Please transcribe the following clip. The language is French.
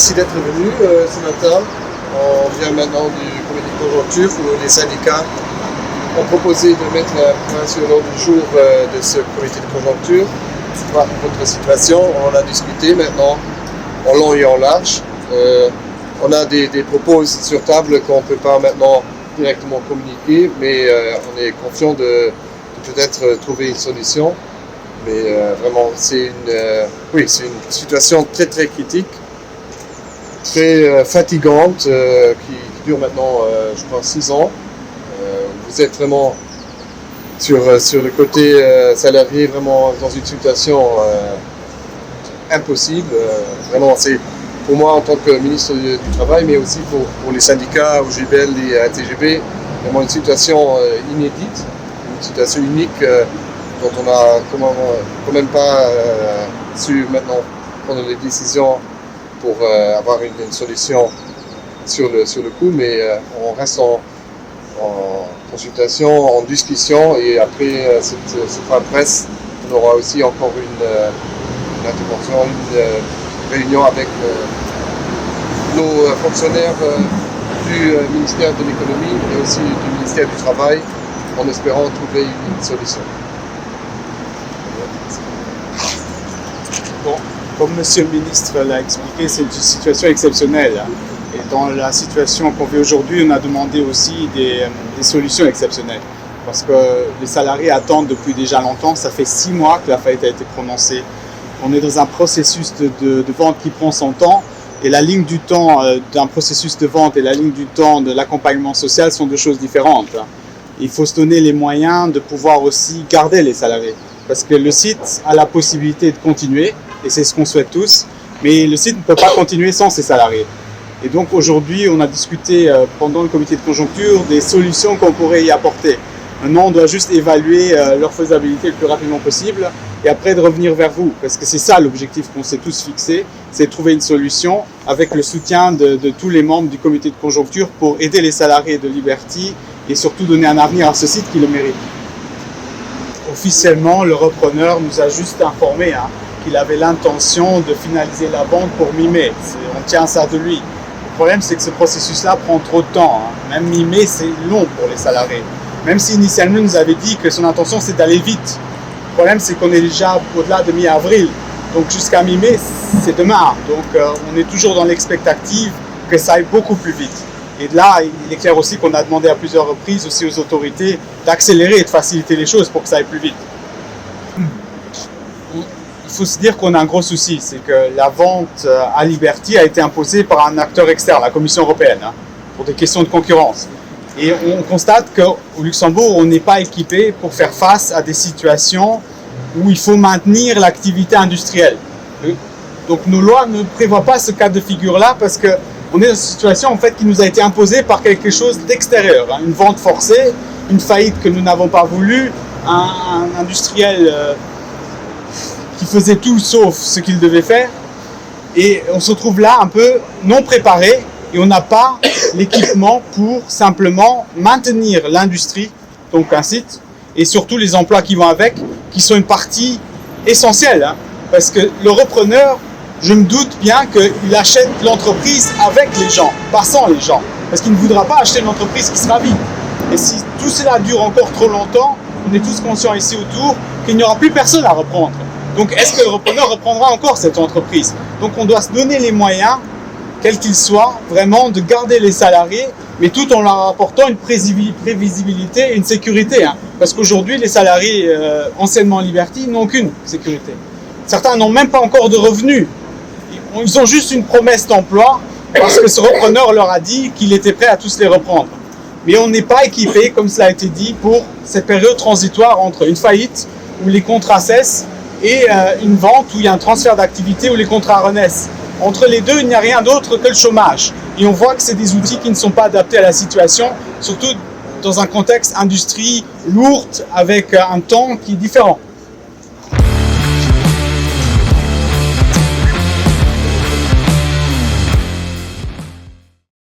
merci d'être venu ce matin. On vient maintenant du comité de conjoncture où les syndicats ont proposé de mettre un point sur l'ordre du jour de ce comité de conjoncture. Voir votre situation, on en a discuté maintenant en long et en large. On a des propos sur table qu'on ne peut pas maintenant directement communiquer, mais on est confiant de peut-être trouver une solution. Mais vraiment, c'est une situation très très critique, très fatigante, qui dure maintenant, je pense, 6 ans. Vous êtes vraiment sur le côté salarié, vraiment dans une situation impossible. Vraiment, c'est pour moi en tant que ministre du Travail, mais aussi pour les syndicats, OGBL et ATGB, vraiment une situation inédite, une situation unique dont on n'a quand même pas su maintenant prendre les décisions pour avoir une solution sur le coup, mais on reste en consultation, en discussion, et après cette presse, on aura aussi encore une intervention, une réunion avec nos fonctionnaires du ministère de l'économie et aussi du ministère du Travail, en espérant trouver une solution. Bon, comme Monsieur le ministre l'a expliqué, c'est une situation exceptionnelle. Et dans la situation qu'on vit aujourd'hui, on a demandé aussi des solutions exceptionnelles. Parce que les salariés attendent depuis déjà longtemps. Ça fait 6 mois que la faillite a été prononcée. On est dans un processus de vente qui prend son temps. Et la ligne du temps d'un processus de vente et la ligne du temps de l'accompagnement social sont deux choses différentes. Il faut se donner les moyens de pouvoir aussi garder les salariés. Parce que le site a la possibilité de continuer, et c'est ce qu'on souhaite tous, mais le site ne peut pas continuer sans ses salariés. Et donc aujourd'hui, on a discuté pendant le comité de conjoncture des solutions qu'on pourrait y apporter. Maintenant, on doit juste évaluer leur faisabilité le plus rapidement possible, et après de revenir vers vous, parce que c'est ça l'objectif qu'on s'est tous fixé, c'est de trouver une solution avec le soutien de tous les membres du comité de conjoncture pour aider les salariés de Liberty et surtout donner un avenir à ce site qui le mérite. Officiellement, le repreneur nous a juste informé qu'il avait l'intention de finaliser la vente pour mi-mai. On tient ça de lui. Le problème, c'est que ce processus-là prend trop de temps. Même mi-mai, c'est long pour les salariés. Même si initialement, il nous avait dit que son intention, c'est d'aller vite. Le problème, c'est qu'on est déjà au-delà de mi-avril. Donc jusqu'à mi-mai, c'est demain. Donc on est toujours dans l'expectative que ça aille beaucoup plus vite. Et là, il est clair aussi qu'on a demandé à plusieurs reprises aussi aux autorités d'accélérer et de faciliter les choses pour que ça aille plus vite. Il faut se dire qu'on a un gros souci, c'est que la vente à Liberty a été imposée par un acteur externe, la Commission européenne, pour des questions de concurrence. Et on constate qu'au Luxembourg, on n'est pas équipé pour faire face à des situations où il faut maintenir l'activité industrielle. Donc nos lois ne prévoient pas ce cas de figure-là parce que on est dans une situation en fait qui nous a été imposée par quelque chose d'extérieur, une vente forcée, une faillite que nous n'avons pas voulu, un industriel qui faisait tout sauf ce qu'il devait faire, et on se retrouve là un peu non préparé et on n'a pas l'équipement pour simplement maintenir l'industrie, donc un site, et surtout les emplois qui vont avec, qui sont une partie essentielle, parce que le repreneur, je me doute bien qu'il achète l'entreprise avec les gens, pas sans les gens. Parce qu'il ne voudra pas acheter une entreprise qui sera vide. Et si tout cela dure encore trop longtemps, on est tous conscients ici autour qu'il n'y aura plus personne à reprendre. Donc est-ce que le repreneur reprendra encore cette entreprise? Donc on doit se donner les moyens, quels qu'ils soient, vraiment de garder les salariés, mais tout en leur apportant une prévisibilité et une sécurité. Parce qu'aujourd'hui, les salariés anciennement Liberty n'ont aucune sécurité. Certains n'ont même pas encore de revenus. Ils ont juste une promesse d'emploi parce que ce repreneur leur a dit qu'il était prêt à tous les reprendre. Mais on n'est pas équipé, comme cela a été dit, pour cette période transitoire entre une faillite où les contrats cessent et une vente où il y a un transfert d'activité où les contrats renaissent. Entre les deux, il n'y a rien d'autre que le chômage. Et on voit que c'est des outils qui ne sont pas adaptés à la situation, surtout dans un contexte industrie lourde avec un temps qui est différent.